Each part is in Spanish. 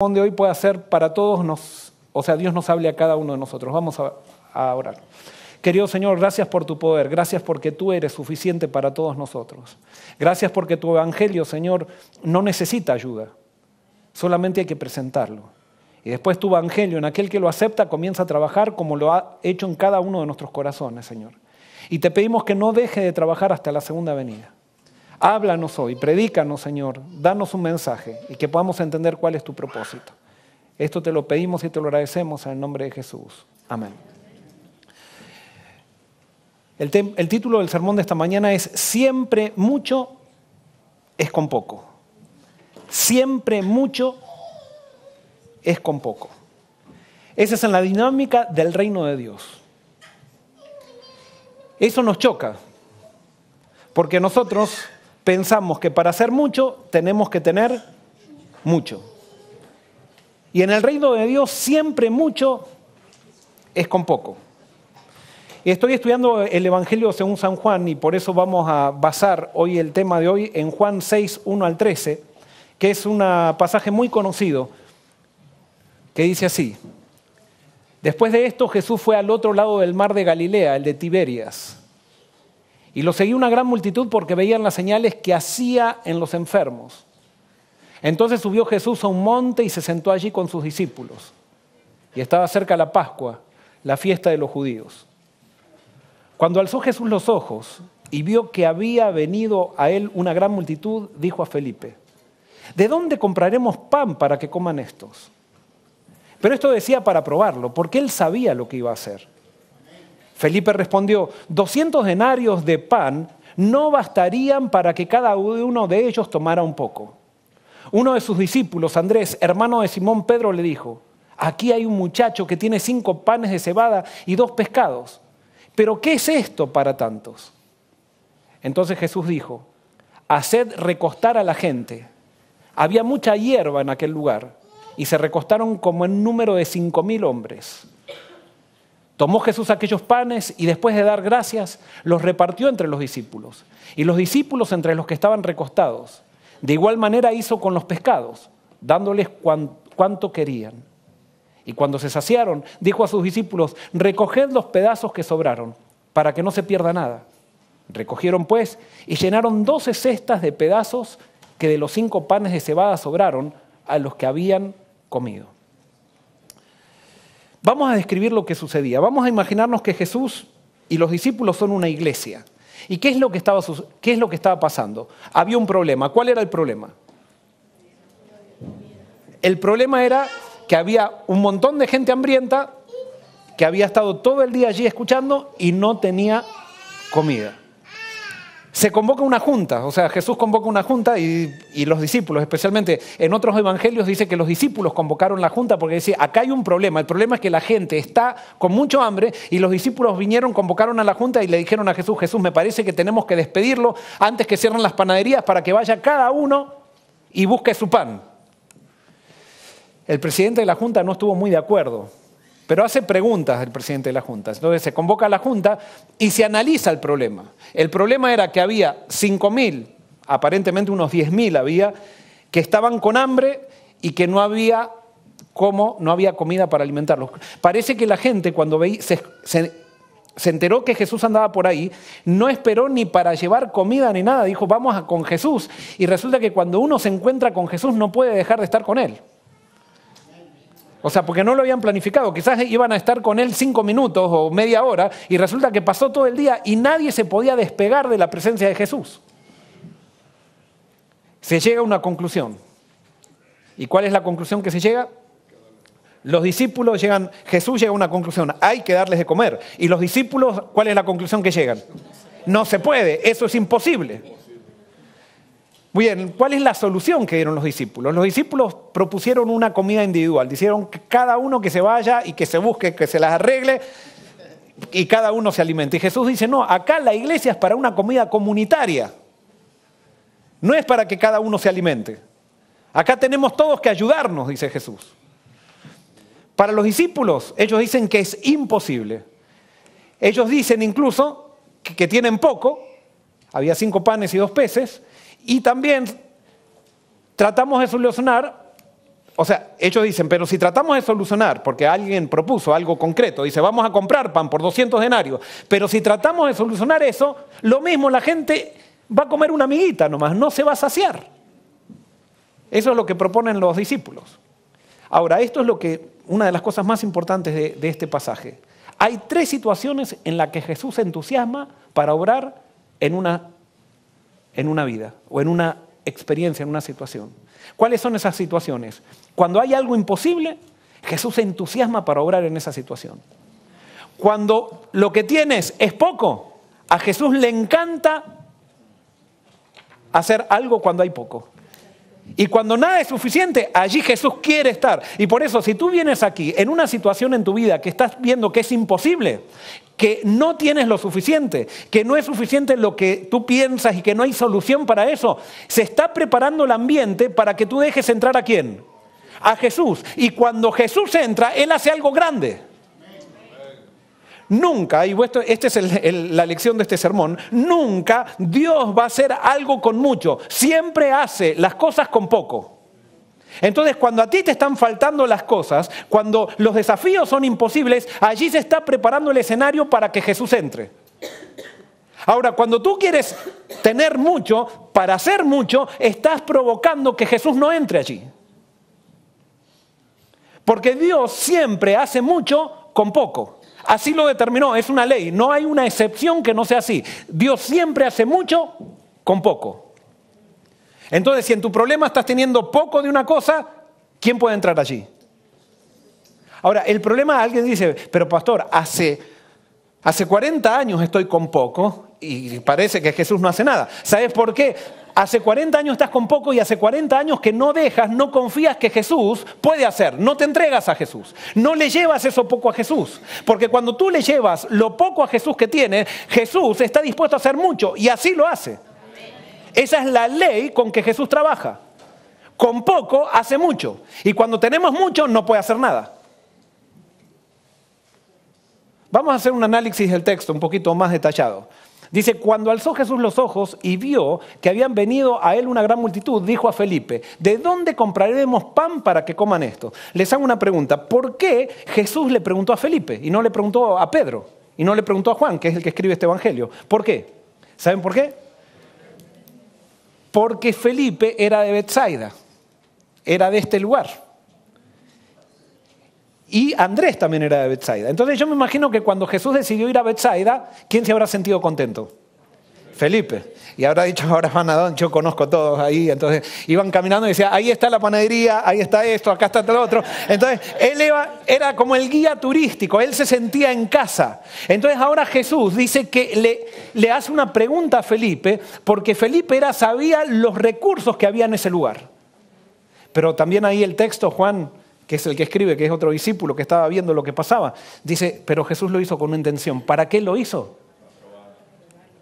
de hoy pueda ser para todos, Dios nos hable a cada uno de nosotros. Vamos a orar. Querido Señor, gracias por tu poder, gracias porque tú eres suficiente para todos nosotros. Gracias porque tu evangelio, Señor, no necesita ayuda, solamente hay que presentarlo. Y después tu evangelio, en aquel que lo acepta, comienza a trabajar como lo ha hecho en cada uno de nuestros corazones, Señor. Y te pedimos que no deje de trabajar hasta la segunda venida. Háblanos hoy, predícanos, Señor, danos un mensaje y que podamos entender cuál es tu propósito. Esto te lo pedimos y te lo agradecemos en el nombre de Jesús. Amén. El título del sermón de esta mañana es Siempre mucho es con poco. Siempre mucho es con poco. Esa es en la dinámica del reino de Dios. Eso nos choca, porque nosotros pensamos que para hacer mucho tenemos que tener mucho. Y en el reino de Dios siempre mucho es con poco. Y estoy estudiando el Evangelio según San Juan y por eso vamos a basar hoy el tema de hoy en Juan 6, 1 al 13, que es un pasaje muy conocido que dice así. Después de esto Jesús fue al otro lado del mar de Galilea, el de Tiberias. Y lo seguía una gran multitud porque veían las señales que hacía en los enfermos. Entonces subió Jesús a un monte y se sentó allí con sus discípulos. Y estaba cerca la Pascua, la fiesta de los judíos. Cuando alzó Jesús los ojos y vio que había venido a él una gran multitud, dijo a Felipe, ¿de dónde compraremos pan para que coman estos? Pero esto decía para probarlo, porque él sabía lo que iba a hacer. Felipe respondió, 200 denarios de pan no bastarían para que cada uno de ellos tomara un poco. Uno de sus discípulos, Andrés, hermano de Simón Pedro, le dijo, aquí hay un muchacho que tiene 5 panes de cebada y 2 pescados. ¿Pero qué es esto para tantos? Entonces Jesús dijo, haced recostar a la gente. Había mucha hierba en aquel lugar y se recostaron como en número de 5,000 hombres. Tomó Jesús aquellos panes y después de dar gracias, los repartió entre los discípulos. Y los discípulos entre los que estaban recostados. De igual manera hizo con los pescados, dándoles cuanto querían. Y cuando se saciaron, dijo a sus discípulos, recoged los pedazos que sobraron, para que no se pierda nada. Recogieron pues y llenaron 12 cestas de pedazos que de los 5 panes de cebada sobraron a los que habían comido. Vamos a describir lo que sucedía. Vamos a imaginarnos que Jesús y los discípulos son una iglesia. ¿Y qué es lo que estaba pasando? Había un problema. ¿Cuál era el problema? El problema era que había un montón de gente hambrienta que había estado todo el día allí escuchando y no tenía comida. Se convoca una junta, o sea, Jesús convoca una junta y los discípulos, especialmente en otros evangelios dice que los discípulos convocaron la junta porque decía, acá hay un problema, el problema es que la gente está con mucho hambre y los discípulos vinieron, convocaron a la junta y le dijeron a Jesús, Jesús, me parece que tenemos que despedirlo antes que cierren las panaderías para que vaya cada uno y busque su pan. El presidente de la junta no estuvo muy de acuerdo, pero hace preguntas el presidente de la junta. Entonces se convoca a la junta y se analiza el problema. El problema era que había 5,000, aparentemente unos 10,000 había, que estaban con hambre y que no había comida para alimentarlos. Parece que la gente cuando se enteró que Jesús andaba por ahí, no esperó ni para llevar comida ni nada, dijo vamos con Jesús. Y resulta que cuando uno se encuentra con Jesús no puede dejar de estar con él. O sea, porque no lo habían planificado. Quizás iban a estar con él 5 minutos o media hora y resulta que pasó todo el día y nadie se podía despegar de la presencia de Jesús. Se llega a una conclusión. ¿Y cuál es la conclusión que se llega? Los discípulos Jesús llega a una conclusión, hay que darles de comer. Y los discípulos, ¿cuál es la conclusión que llegan? No se puede, eso es imposible. Muy bien, ¿cuál es la solución que dieron los discípulos? Los discípulos propusieron una comida individual. Dijeron que cada uno que se vaya y que se busque, que se las arregle y cada uno se alimente. Y Jesús dice, no, acá la iglesia es para una comida comunitaria. No es para que cada uno se alimente. Acá tenemos todos que ayudarnos, dice Jesús. Para los discípulos, ellos dicen que es imposible. Ellos dicen incluso que tienen poco. Había 5 panes y 2 peces. Y también tratamos de solucionar O sea, ellos dicen, pero si tratamos de solucionar, porque alguien propuso algo concreto, dice, vamos a comprar pan por 200 denarios, pero si tratamos de solucionar eso, lo mismo la gente va a comer una amiguita nomás, no se va a saciar. Eso es lo que proponen los discípulos. Ahora, esto es una de las cosas más importantes de este pasaje. Hay 3 situaciones en las que Jesús se entusiasma para obrar en una vida o en una experiencia, en una situación. ¿Cuáles son esas situaciones? Cuando hay algo imposible, Jesús se entusiasma para obrar en esa situación. Cuando lo que tienes es poco, a Jesús le encanta hacer algo cuando hay poco. Y cuando nada es suficiente, allí Jesús quiere estar. Y por eso, si tú vienes aquí en una situación en tu vida que estás viendo que es imposible, que no tienes lo suficiente, que no es suficiente lo que tú piensas y que no hay solución para eso, se está preparando el ambiente para que tú dejes entrar ¿a quién? A Jesús. Y cuando Jesús entra, Él hace algo grande. Nunca, y esta es la lección de este sermón, nunca Dios va a hacer algo con mucho, siempre hace las cosas con poco. Entonces, cuando a ti te están faltando las cosas, cuando los desafíos son imposibles, allí se está preparando el escenario para que Jesús entre. Ahora, cuando tú quieres tener mucho, para hacer mucho, estás provocando que Jesús no entre allí. Porque Dios siempre hace mucho con poco. Así lo determinó, es una ley, no hay una excepción que no sea así. Dios siempre hace mucho con poco. Entonces, si en tu problema estás teniendo poco de una cosa, ¿quién puede entrar allí? Ahora, el problema, alguien dice, pero pastor, hace 40 años estoy con poco y parece que Jesús no hace nada. ¿Sabes por qué? Hace 40 años estás con poco y hace 40 años que no confías que Jesús puede hacer. No te entregas a Jesús. No le llevas eso poco a Jesús. Porque cuando tú le llevas lo poco a Jesús que tiene, Jesús está dispuesto a hacer mucho y así lo hace. Esa es la ley con que Jesús trabaja. Con poco hace mucho. Y cuando tenemos mucho no puede hacer nada. Vamos a hacer un análisis del texto un poquito más detallado. Dice, cuando alzó Jesús los ojos y vio que habían venido a él una gran multitud, dijo a Felipe, ¿de dónde compraremos pan para que coman esto? Les hago una pregunta, ¿por qué Jesús le preguntó a Felipe y no le preguntó a Pedro y no le preguntó a Juan, que es el que escribe este evangelio? ¿Por qué? ¿Saben por qué? Porque Felipe era de Betsaida, era de este lugar. Y Andrés también era de Betsaida. Entonces yo me imagino que cuando Jesús decidió ir a Betsaida, ¿quién se habrá sentido contento? Felipe. Y habrá dicho, ahora van a donde yo conozco a todos ahí. Entonces iban caminando y decía, ahí está la panadería, ahí está esto, acá está todo lo otro. Entonces él era como el guía turístico, él se sentía en casa. Entonces ahora Jesús dice que le hace una pregunta a Felipe, porque Felipe sabía los recursos que había en ese lugar. Pero también ahí el texto, Juan, que es el que escribe, que es otro discípulo que estaba viendo lo que pasaba, dice, pero Jesús lo hizo con una intención. ¿Para qué lo hizo?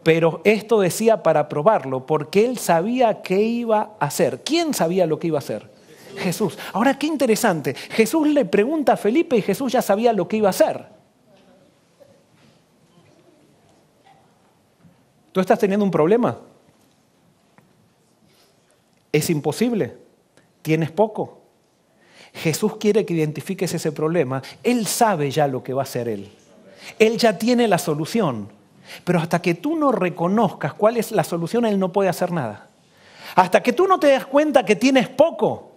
Pero esto decía para probarlo, porque él sabía qué iba a hacer. ¿Quién sabía lo que iba a hacer? Jesús. Ahora, qué interesante. Jesús le pregunta a Felipe y Jesús ya sabía lo que iba a hacer. ¿Tú estás teniendo un problema? ¿Es imposible? ¿Tienes poco? Jesús quiere que identifiques ese problema. Él sabe ya lo que va a hacer él. Él ya tiene la solución. Pero hasta que tú no reconozcas cuál es la solución, él no puede hacer nada. Hasta que tú no te das cuenta que tienes poco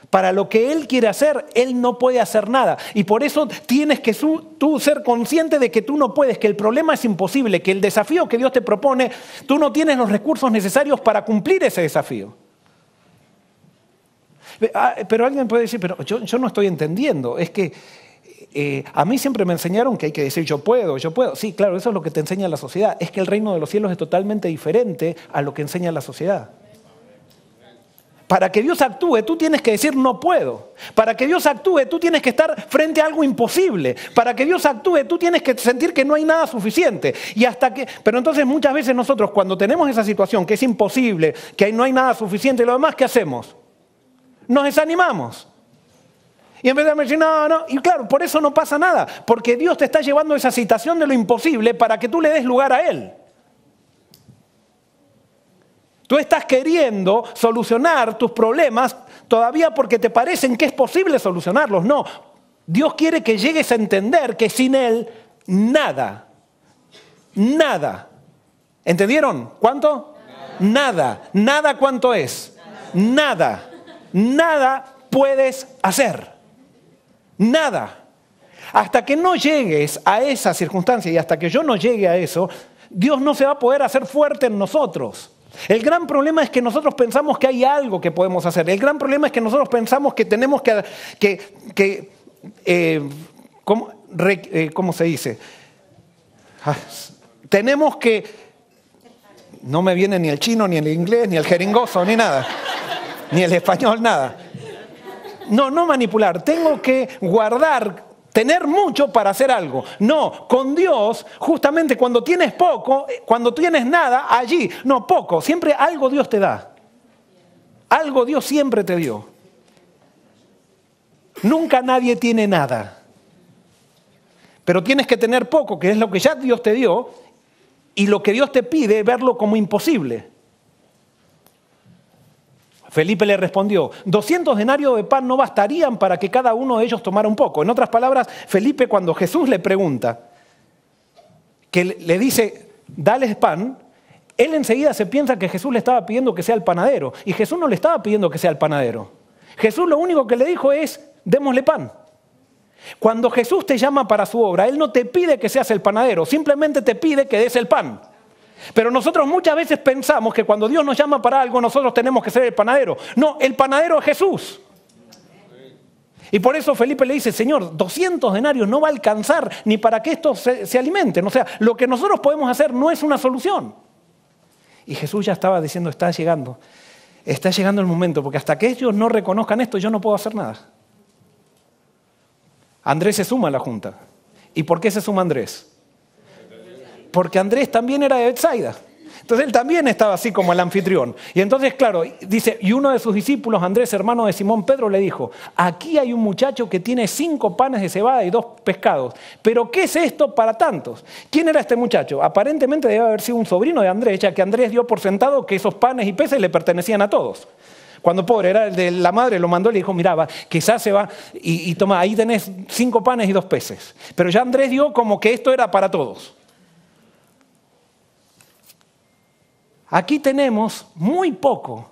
para lo que él quiere hacer, él no puede hacer nada. Y por eso tienes que tú ser consciente de que tú no puedes, que el problema es imposible, que el desafío que Dios te propone, tú no tienes los recursos necesarios para cumplir ese desafío. Pero alguien puede decir, pero yo no estoy entendiendo. Es que a mí siempre me enseñaron que hay que decir yo puedo. Sí, claro, eso es lo que te enseña la sociedad. Es que el reino de los cielos es totalmente diferente a lo que enseña la sociedad. Para que Dios actúe, tú tienes que decir no puedo. Para que Dios actúe, tú tienes que estar frente a algo imposible. Para que Dios actúe, tú tienes que sentir que no hay nada suficiente. Pero entonces muchas veces nosotros cuando tenemos esa situación que es imposible, que no hay nada suficiente, lo demás, ¿qué hacemos? Nos desanimamos. Y en vez de decir, no, y claro, por eso no pasa nada, porque Dios te está llevando a esa situación de lo imposible para que tú le des lugar a Él. Tú estás queriendo solucionar tus problemas todavía porque te parecen que es posible solucionarlos. No, Dios quiere que llegues a entender que sin Él nada, nada. ¿Entendieron? ¿Cuánto? Nada. Nada, ¿cuánto es? Nada. Nada puedes hacer. Nada. Hasta que no llegues a esa circunstancia y hasta que yo no llegue a eso, Dios no se va a poder hacer fuerte en nosotros. El gran problema es que nosotros pensamos que hay algo que podemos hacer. El gran problema es que nosotros pensamos que tenemos ¿cómo se dice? Tenemos que... No me viene ni el chino, ni el inglés, ni el jeringoso, ni nada. Ni el español, nada. No manipular. Tengo que guardar, tener mucho para hacer algo. No, con Dios, justamente cuando tienes poco, cuando tienes nada, allí, no, poco. Siempre algo Dios te da. Algo Dios siempre te dio. Nunca nadie tiene nada. Pero tienes que tener poco, que es lo que ya Dios te dio, y lo que Dios te pide, verlo como imposible. Felipe le respondió, 200 denarios de pan no bastarían para que cada uno de ellos tomara un poco. En otras palabras, Felipe, cuando Jesús le pregunta, que le dice, dales pan, él enseguida se piensa que Jesús le estaba pidiendo que sea el panadero. Y Jesús no le estaba pidiendo que sea el panadero. Jesús lo único que le dijo es, démosle pan. Cuando Jesús te llama para su obra, Él no te pide que seas el panadero, simplemente te pide que des el pan. Pero nosotros muchas veces pensamos que cuando Dios nos llama para algo, nosotros tenemos que ser el panadero. No, el panadero es Jesús. Y por eso Felipe le dice, Señor, 200 denarios no va a alcanzar ni para que estos se alimenten. O sea, lo que nosotros podemos hacer no es una solución. Y Jesús ya estaba diciendo, está llegando el momento, porque hasta que ellos no reconozcan esto, yo no puedo hacer nada. Andrés se suma a la junta. ¿Y por qué se suma Andrés? Porque Andrés también era de Betsaida. Entonces él también estaba así como el anfitrión. Y entonces, claro, dice, y uno de sus discípulos, Andrés, hermano de Simón Pedro, le dijo, aquí hay un muchacho que tiene 5 panes de cebada y 2 pescados. ¿Pero qué es esto para tantos? ¿Quién era este muchacho? Aparentemente debe haber sido un sobrino de Andrés, ya que Andrés dio por sentado que esos panes y peces le pertenecían a todos. Cuando pobre era el de la madre, lo mandó y le dijo, mira, quizás se va y toma, ahí tenés 5 panes y 2 peces. Pero ya Andrés dio como que esto era para todos. Aquí tenemos muy poco.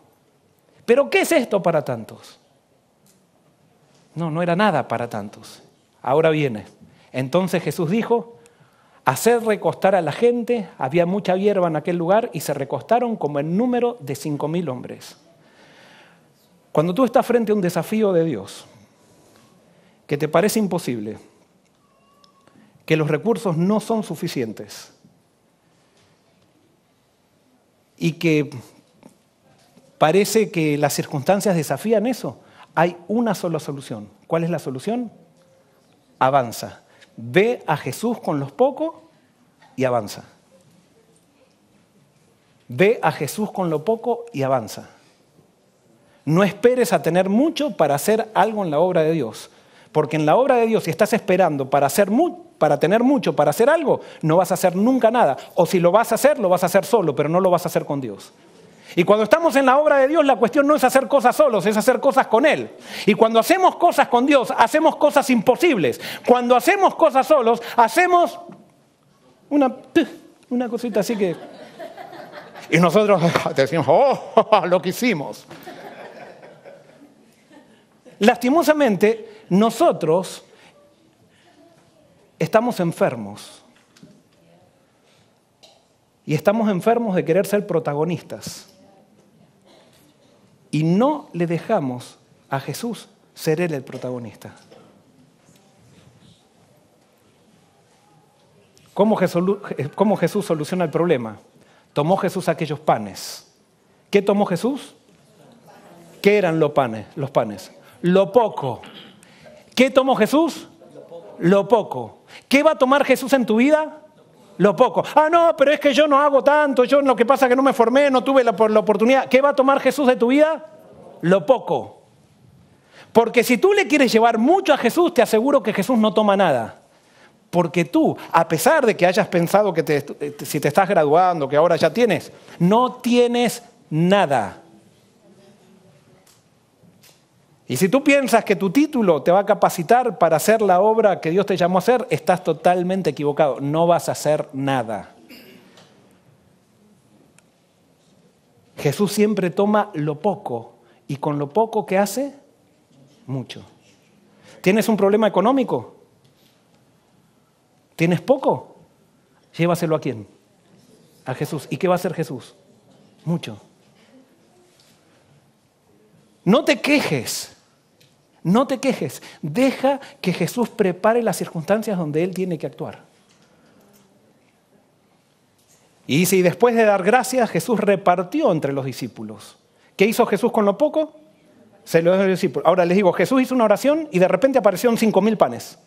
¿Pero qué es esto para tantos? No era nada para tantos. Ahora viene. Entonces Jesús dijo, haced recostar a la gente. Había mucha hierba en aquel lugar y se recostaron como en número de 5.000 hombres. Cuando tú estás frente a un desafío de Dios, que te parece imposible, que los recursos no son suficientes y que parece que las circunstancias desafían eso, hay una sola solución. ¿Cuál es la solución? Avanza. Ve a Jesús con los pocos y avanza. Ve a Jesús con lo poco y avanza. No esperes a tener mucho para hacer algo en la obra de Dios. Porque en la obra de Dios, si estás esperando para tener mucho, para hacer algo, no vas a hacer nunca nada. O si lo vas a hacer solo, pero no lo vas a hacer con Dios. Y cuando estamos en la obra de Dios, la cuestión no es hacer cosas solos, es hacer cosas con Él. Y cuando hacemos cosas con Dios, hacemos cosas imposibles. Cuando hacemos cosas solos, hacemos una cosita así que... Y nosotros decimos, lo que hicimos. Lastimosamente, nosotros estamos enfermos. Y estamos enfermos de querer ser protagonistas. Y no le dejamos a Jesús ser Él el protagonista. ¿Cómo Jesús soluciona el problema? Tomó Jesús aquellos panes. ¿Qué tomó Jesús? ¿Qué eran los panes? Lo poco. ¿Qué tomó Jesús? Lo poco. ¿Qué va a tomar Jesús en tu vida? Lo poco. No, pero es que yo no hago tanto, yo lo que pasa es que no me formé, no tuve la oportunidad. ¿Qué va a tomar Jesús de tu vida? Lo poco. Porque si tú le quieres llevar mucho a Jesús, te aseguro que Jesús no toma nada. Porque tú, a pesar de que hayas pensado que si te estás graduando, que ahora ya tienes, no tienes nada. Y si tú piensas que tu título te va a capacitar para hacer la obra que Dios te llamó a hacer, estás totalmente equivocado. No vas a hacer nada. Jesús siempre toma lo poco y con lo poco que hace, mucho. ¿Tienes un problema económico? ¿Tienes poco? Llévaselo ¿a quién? A Jesús. ¿Y qué va a hacer Jesús? Mucho. No te quejes. No te quejes. Deja que Jesús prepare las circunstancias donde Él tiene que actuar. Y dice, y después de dar gracias, Jesús repartió entre los discípulos. ¿Qué hizo Jesús con lo poco? Se lo dio a los discípulos. Ahora les digo, Jesús hizo una oración y de repente aparecieron 5.000 panes.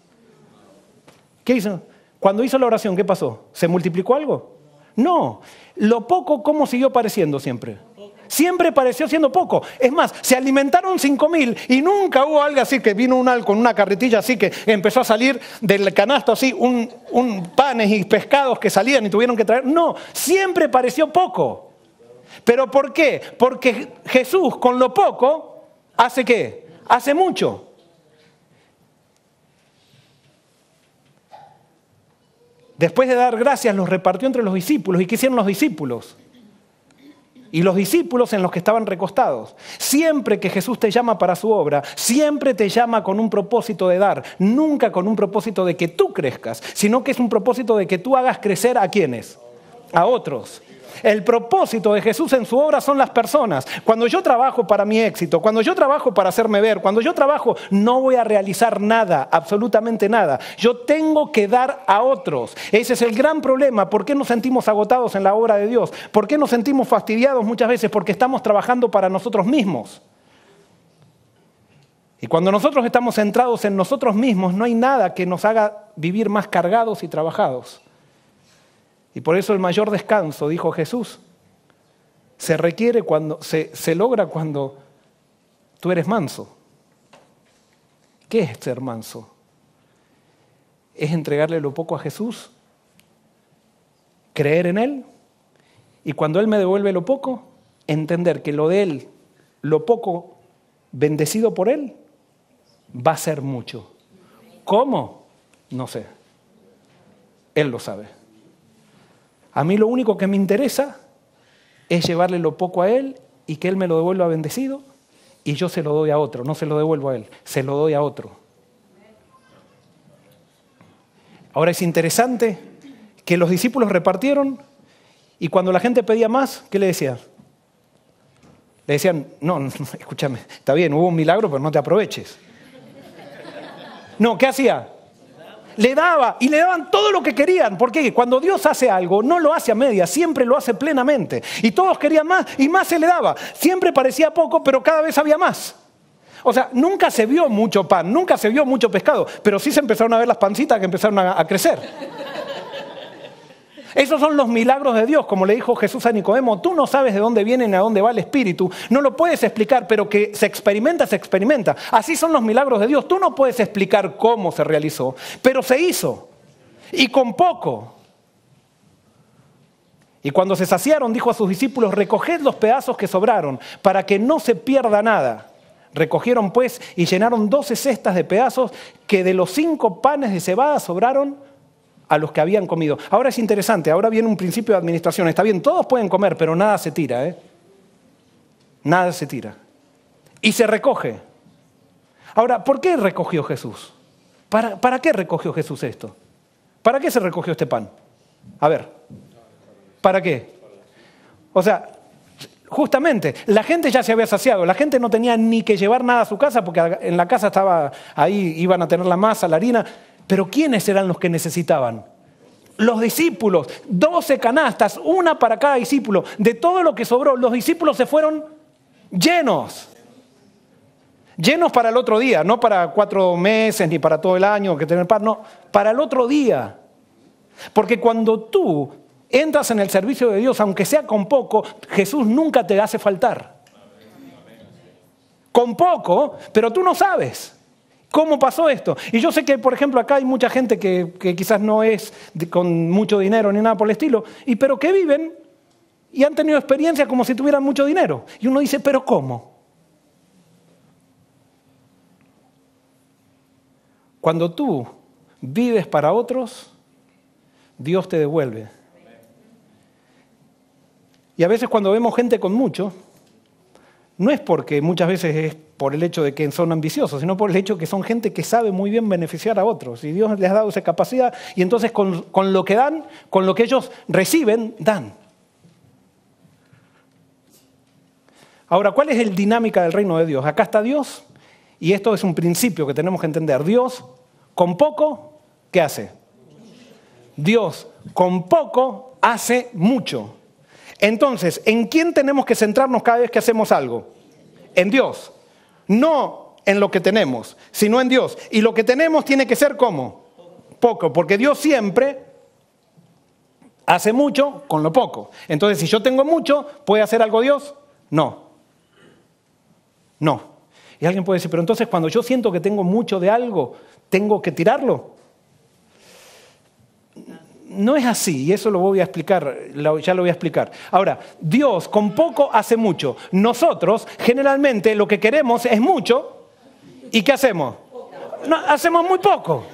¿Qué hizo? Cuando hizo la oración, ¿qué pasó? ¿Se multiplicó algo? No. Lo poco, ¿cómo siguió pareciendo siempre? Siempre pareció siendo poco. Es más, se alimentaron 5.000 y nunca hubo algo así que vino con una carretilla así que empezó a salir del canasto así, un panes y pescados que salían y tuvieron que traer. No, siempre pareció poco. ¿Pero por qué? Porque Jesús con lo poco hace ¿qué? Hace mucho. Después de dar gracias los repartió entre los discípulos. ¿Y qué hicieron los discípulos? Y los discípulos en los que estaban recostados. Siempre que Jesús te llama para su obra, siempre te llama con un propósito de dar, nunca con un propósito de que tú crezcas, sino que es un propósito de que tú hagas crecer ¿a quiénes? A otros. El propósito de Jesús en su obra son las personas. Cuando yo trabajo para mi éxito, cuando yo trabajo para hacerme ver, cuando yo trabajo, no voy a realizar nada, absolutamente nada. Yo tengo que dar a otros. Ese es el gran problema. ¿Por qué nos sentimos agotados en la obra de Dios? ¿Por qué nos sentimos fastidiados muchas veces? Porque estamos trabajando para nosotros mismos. Y cuando nosotros estamos centrados en nosotros mismos, no hay nada que nos haga vivir más cargados y trabajados. Y por eso el mayor descanso, dijo Jesús, se logra cuando tú eres manso. ¿Qué es ser manso? Es entregarle lo poco a Jesús, creer en Él, y cuando Él me devuelve lo poco, entender que lo de Él, lo poco bendecido por Él, va a ser mucho. ¿Cómo? No sé. Él lo sabe. A mí lo único que me interesa es llevarle lo poco a Él y que Él me lo devuelva bendecido y yo se lo doy a otro. No se lo devuelvo a Él, se lo doy a otro. Ahora es interesante que los discípulos repartieron y cuando la gente pedía más, ¿qué le decían? Le decían, no, escúchame, está bien, hubo un milagro, pero no te aproveches. No, ¿qué hacía? Le daba y le daban todo lo que querían. Porque cuando Dios hace algo, no lo hace a medias, siempre lo hace plenamente. Y todos querían más y más se le daba. Siempre parecía poco, pero cada vez había más. O sea, nunca se vio mucho pan, nunca se vio mucho pescado, pero sí se empezaron a ver las pancitas que empezaron a crecer. Esos son los milagros de Dios, como le dijo Jesús a Nicodemo. Tú no sabes de dónde viene ni a dónde va el Espíritu. No lo puedes explicar, pero que se experimenta, se experimenta. Así son los milagros de Dios. Tú no puedes explicar cómo se realizó, pero se hizo. Y con poco. Y cuando se saciaron, dijo a sus discípulos, recoged los pedazos que sobraron, para que no se pierda nada. Recogieron pues y llenaron 12 cestas de pedazos que de los 5 panes de cebada sobraron a los que habían comido. Ahora es interesante, ahora viene un principio de administración. Está bien, todos pueden comer, pero nada se tira, ¿eh? Nada se tira. Y se recoge. Ahora, ¿por qué recogió Jesús? ¿Para qué recogió Jesús esto? ¿Para qué se recogió este pan? A ver, ¿para qué? O sea, justamente, la gente ya se había saciado, la gente no tenía ni que llevar nada a su casa porque en la casa estaba ahí, iban a tener la masa, la harina. Pero ¿quiénes eran los que necesitaban? Los discípulos, 12 canastas, una para cada discípulo. De todo lo que sobró, los discípulos se fueron llenos. Llenos para el otro día, no para 4 meses ni para todo el año que tener pan, no, para el otro día. Porque cuando tú entras en el servicio de Dios, aunque sea con poco, Jesús nunca te hace faltar. Con poco, pero tú no sabes. ¿Cómo pasó esto? Y yo sé que, por ejemplo, acá hay mucha gente que quizás no es con mucho dinero ni nada por el estilo, pero que viven y han tenido experiencias como si tuvieran mucho dinero. Y uno dice, ¿pero cómo? Cuando tú vives para otros, Dios te devuelve. Y a veces cuando vemos gente con mucho, no es porque muchas veces es por el hecho de que son ambiciosos, sino por el hecho de que son gente que sabe muy bien beneficiar a otros. Y Dios les ha dado esa capacidad y entonces con lo que dan, con lo que ellos reciben, dan. Ahora, ¿cuál es la dinámica del reino de Dios? Acá está Dios y esto es un principio que tenemos que entender. Dios, con poco, ¿qué hace? Dios, con poco, hace mucho. Entonces, ¿en quién tenemos que centrarnos cada vez que hacemos algo? En Dios. No en lo que tenemos, sino en Dios. Y lo que tenemos tiene que ser ¿cómo? Poco, porque Dios siempre hace mucho con lo poco. Entonces, si yo tengo mucho, ¿puede hacer algo Dios? No. No. Y alguien puede decir, pero entonces cuando yo siento que tengo mucho de algo, ¿tengo que tirarlo? No es así, y eso lo voy a explicar, ya lo voy a explicar. Ahora, Dios con poco hace mucho. Nosotros, generalmente, lo que queremos es mucho, ¿y qué hacemos? No, hacemos muy poco.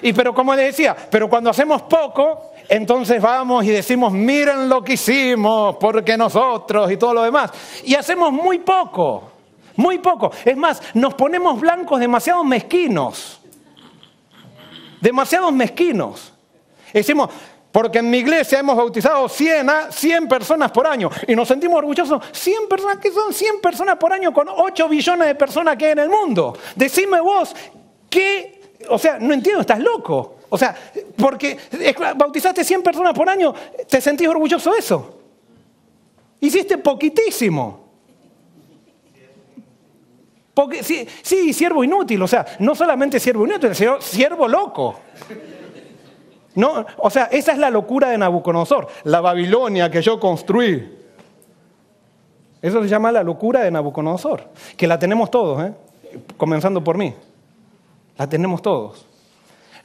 Pero como les decía, pero cuando hacemos poco, entonces vamos y decimos, miren lo que hicimos, porque nosotros y todo lo demás. Y hacemos muy poco, muy poco. Es más, nos ponemos blancos demasiado mezquinos. Demasiados mezquinos. Decimos, porque en mi iglesia hemos bautizado 100 personas por año y nos sentimos orgullosos. 100 personas, ¿qué son 100 personas por año con 8 billones de personas que hay en el mundo? Decime vos, ¿qué? O sea, no entiendo, estás loco. O sea, porque bautizaste 100 personas por año, ¿te sentís orgulloso de eso? Hiciste poquitísimo. Porque, sí, siervo inútil, o sea, no solamente siervo inútil, sino siervo loco. No, o sea, esa es la locura de Nabucodonosor, la Babilonia que yo construí. Eso se llama la locura de Nabucodonosor, que la tenemos todos, comenzando por mí. La tenemos todos.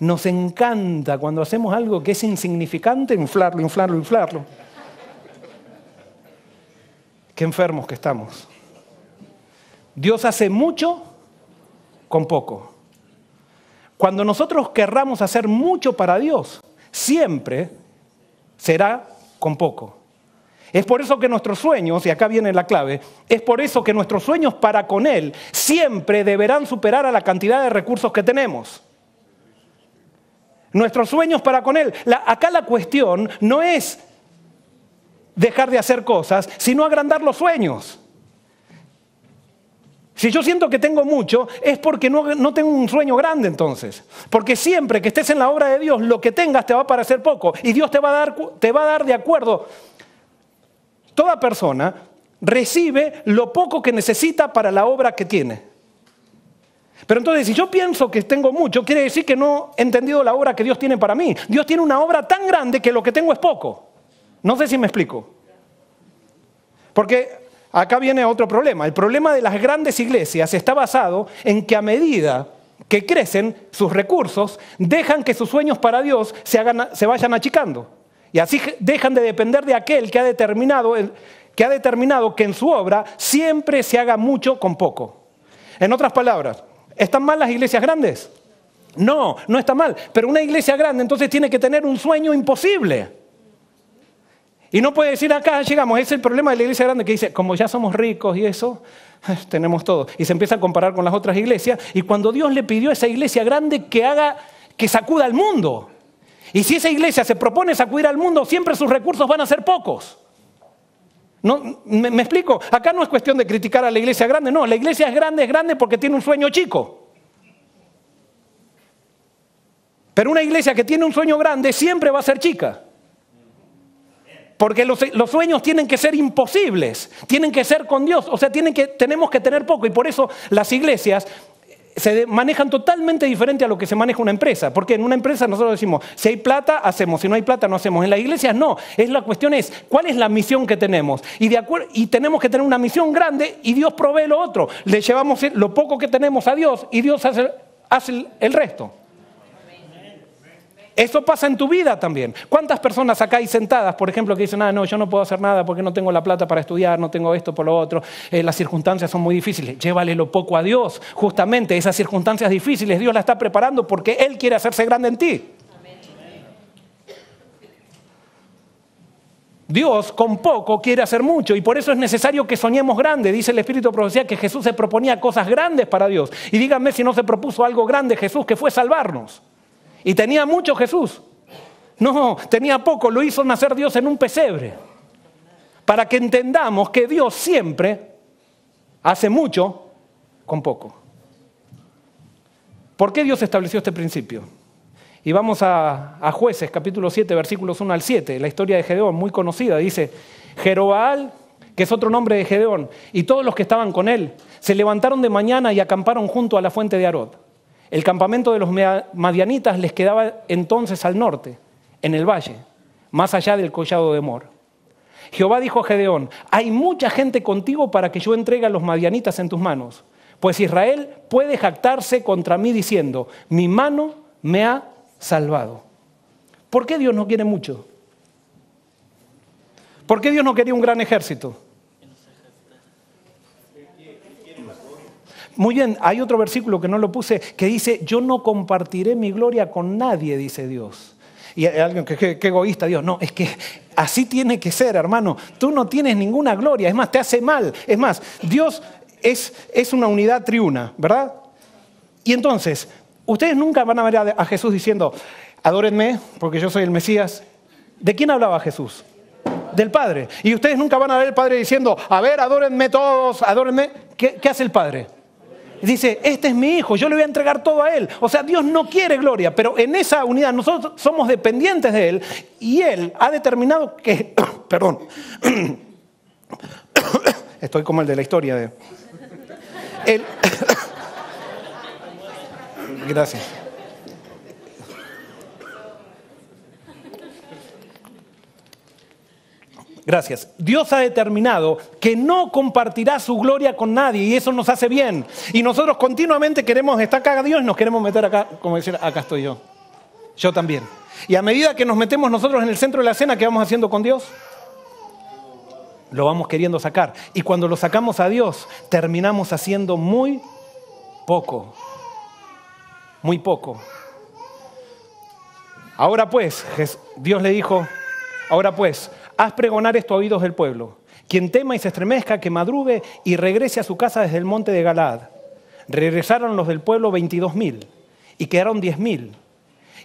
Nos encanta cuando hacemos algo que es insignificante, inflarlo, inflarlo, inflarlo. Qué enfermos que estamos. Dios hace mucho con poco. Cuando nosotros querramos hacer mucho para Dios, siempre será con poco. Es por eso que nuestros sueños, y acá viene la clave, es por eso que nuestros sueños para con Él siempre deberán superar a la cantidad de recursos que tenemos. Nuestros sueños para con Él. Acá la cuestión no es dejar de hacer cosas, sino agrandar los sueños. Si yo siento que tengo mucho, es porque no tengo un sueño grande entonces. Porque siempre que estés en la obra de Dios, lo que tengas te va a parecer poco. Y Dios te va a dar de acuerdo. Toda persona recibe lo poco que necesita para la obra que tiene. Pero entonces, si yo pienso que tengo mucho, quiere decir que no he entendido la obra que Dios tiene para mí. Dios tiene una obra tan grande que lo que tengo es poco. No sé si me explico. Porque acá viene otro problema. El problema de las grandes iglesias está basado en que a medida que crecen sus recursos, dejan que sus sueños para Dios se vayan achicando. Y así dejan de depender de aquel que ha determinado que en su obra siempre se haga mucho con poco. En otras palabras, ¿están mal las iglesias grandes? No, no está mal. Pero una iglesia grande entonces tiene que tener un sueño imposible. Y no puede decir acá llegamos, es el problema de la iglesia grande que dice, como ya somos ricos y eso, tenemos todo. Y se empieza a comparar con las otras iglesias. Y cuando Dios le pidió a esa iglesia grande que sacuda al mundo. Y si esa iglesia se propone sacudir al mundo, siempre sus recursos van a ser pocos. ¿No? ¿Me explico? Acá no es cuestión de criticar a la iglesia grande, no, la iglesia es grande porque tiene un sueño chico. Pero una iglesia que tiene un sueño grande siempre va a ser chica. Porque los sueños tienen que ser imposibles, tienen que ser con Dios, o sea, tenemos que tener poco y por eso las iglesias se manejan totalmente diferente a lo que se maneja una empresa. Porque en una empresa nosotros decimos, si hay plata, hacemos, si no hay plata, no hacemos. En las iglesias no, la cuestión es, ¿cuál es la misión que tenemos? Y tenemos que tener una misión grande y Dios provee lo otro. Le llevamos lo poco que tenemos a Dios y Dios hace el resto. Eso pasa en tu vida también. ¿Cuántas personas acá hay sentadas, por ejemplo, que dicen, no, yo no puedo hacer nada porque no tengo la plata para estudiar, no tengo esto por lo otro, las circunstancias son muy difíciles? Llévale lo poco a Dios. Justamente esas circunstancias difíciles Dios las está preparando porque Él quiere hacerse grande en ti. Dios con poco quiere hacer mucho y por eso es necesario que soñemos grande. Dice el Espíritu de Profecía que Jesús se proponía cosas grandes para Dios. Y díganme si no se propuso algo grande Jesús, que fue salvarnos. Y tenía mucho Jesús. No, tenía poco, lo hizo nacer Dios en un pesebre. Para que entendamos que Dios siempre hace mucho con poco. ¿Por qué Dios estableció este principio? Y vamos a Jueces, capítulo 7, versículos 1 al 7. La historia de Gedeón, muy conocida. Dice, Jerobaal, que es otro nombre de Gedeón, y todos los que estaban con él, se levantaron de mañana y acamparon junto a la fuente de Arod. El campamento de los madianitas les quedaba entonces al norte, en el valle, más allá del collado de Mor. Jehová dijo a Gedeón, hay mucha gente contigo para que yo entregue a los madianitas en tus manos, pues Israel puede jactarse contra mí diciendo, mi mano me ha salvado. ¿Por qué Dios no quiere mucho? ¿Por qué Dios no quería un gran ejército? Muy bien, hay otro versículo que no lo puse, que dice, yo no compartiré mi gloria con nadie, dice Dios. Y hay alguien que egoísta, Dios. No, es que así tiene que ser, hermano. Tú no tienes ninguna gloria, es más, te hace mal. Es más, Dios es una unidad triuna, ¿verdad? Y entonces, ustedes nunca van a ver a Jesús diciendo, adórenme, porque yo soy el Mesías. ¿De quién hablaba Jesús? Del Padre. Y ustedes nunca van a ver al Padre diciendo, a ver, adórenme todos, adórenme. ¿Qué hace el Padre? Dice, este es mi hijo, yo le voy a entregar todo a él. O sea, Dios no quiere gloria, pero en esa unidad nosotros somos dependientes de él y él ha determinado que, perdón, estoy como el de la historia de él. Gracias. Gracias. Dios ha determinado que no compartirá su gloria con nadie y eso nos hace bien. Y nosotros continuamente queremos estar acá a Dios y nos queremos meter acá, como decir, acá estoy yo. Yo también. Y a medida que nos metemos nosotros en el centro de la escena, ¿qué vamos haciendo con Dios? Lo vamos queriendo sacar. Y cuando lo sacamos a Dios, terminamos haciendo muy poco. Muy poco. Ahora pues, Dios le dijo, ahora pues, haz pregonar esto a oídos del pueblo. Quien tema y se estremezca, que madrugue y regrese a su casa desde el monte de Galaad. Regresaron los del pueblo 22,000 y quedaron 10,000.